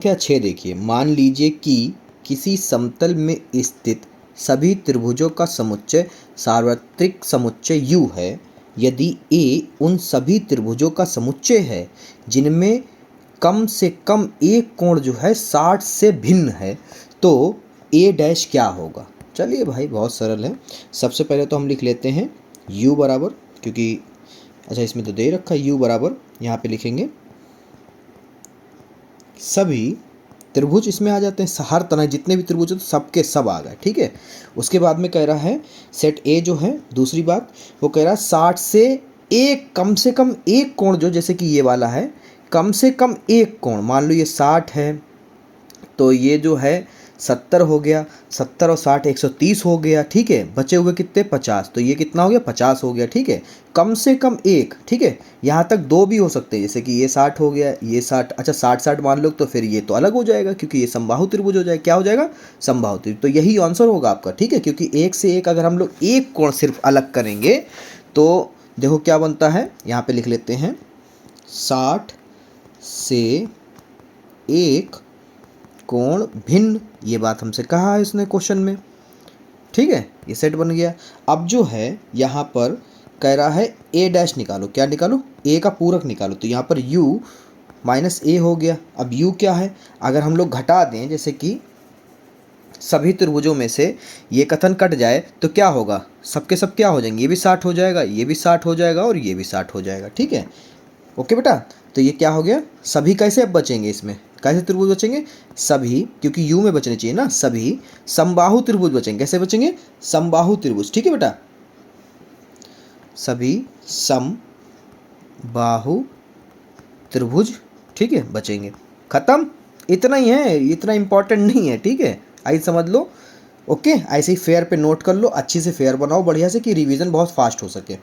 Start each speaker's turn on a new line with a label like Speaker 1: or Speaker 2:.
Speaker 1: संख्या 6 देखिए, मान लीजिए कि किसी समतल में स्थित सभी त्रिभुजों का समुच्चय सार्वत्रिक समुच्चय U है। यदि A उन सभी त्रिभुजों का समुच्चय है जिनमें कम से कम एक कोण जो है 60 से भिन्न है, तो A डैश क्या होगा। चलिए भाई, बहुत सरल है। सबसे पहले तो हम लिख लेते हैं U बराबर, क्योंकि अच्छा इसमें तो दे रखा है U बराबर, यहाँ पे लिखेंगे सभी त्रिभुज, इसमें आ जाते हैं हर तरह जितने भी त्रिभुज हैं तो सबके सब आ गए, ठीक है। उसके बाद में कह रहा है सेट ए जो है, दूसरी बात वो कह रहा है 60 से एक, कम से कम एक कोण जो, जैसे कि ये वाला है, कम से कम एक कोण, मान लो ये 60 है तो ये जो है 70 हो गया, 70 और 60 130 हो गया, ठीक है। बचे हुए कितने 50, तो ये कितना हो गया 50 हो गया, ठीक है। कम से कम एक, ठीक है। यहाँ तक दो भी हो सकते हैं, जैसे कि ये 60 हो गया, ये 60, अच्छा 60 मान लो तो फिर ये तो अलग हो जाएगा क्योंकि ये समबाहु त्रिभुज हो जाएगा। क्या हो जाएगा, समबाहु त्रिभुज। तो यही आंसर होगा आपका, ठीक है, क्योंकि एक से एक अगर हम लोग एक कोण सिर्फ अलग करेंगे तो देखो क्या बनता है, यहाँ पे लिख लेते हैं 60 से एक कोण भिन्न, ये बात हमसे कहा है इसने क्वेश्चन में, ठीक है। ये सेट बन गया। अब जो है यहाँ पर कह रहा है ए डैश निकालो, क्या निकालो, ए का पूरक निकालो, तो यहाँ पर u माइनस ए हो गया। अब u क्या है, अगर हम लोग घटा दें, जैसे कि सभी त्रिभुजों में से ये कथन कट जाए तो क्या होगा, सबके सब क्या हो जाएंगे, ये भी 60 हो जाएगा, ये भी 60 हो जाएगा और ये भी 60 हो जाएगा, ठीक है। ओके बेटा, तो ये क्या हो गया, सभी कैसे अब बचेंगे, इसमें कैसे त्रिभुज बचेंगे, सभी, क्योंकि यू में बचने चाहिए ना, सभी समबाहु त्रिभुज बचेंगे। कैसे बचेंगे, समबाहु त्रिभुज, ठीक है बेटा, सभी समबाहु त्रिभुज, ठीक है, बचेंगे। खत्म, इतना ही है, इतना इंपॉर्टेंट नहीं है, ठीक है, आई समझ लो। ओके, ऐसे ही फेयर पे नोट कर लो, अच्छी से फेयर बनाओ बढ़िया से, कि रिवीजन बहुत फास्ट हो सके।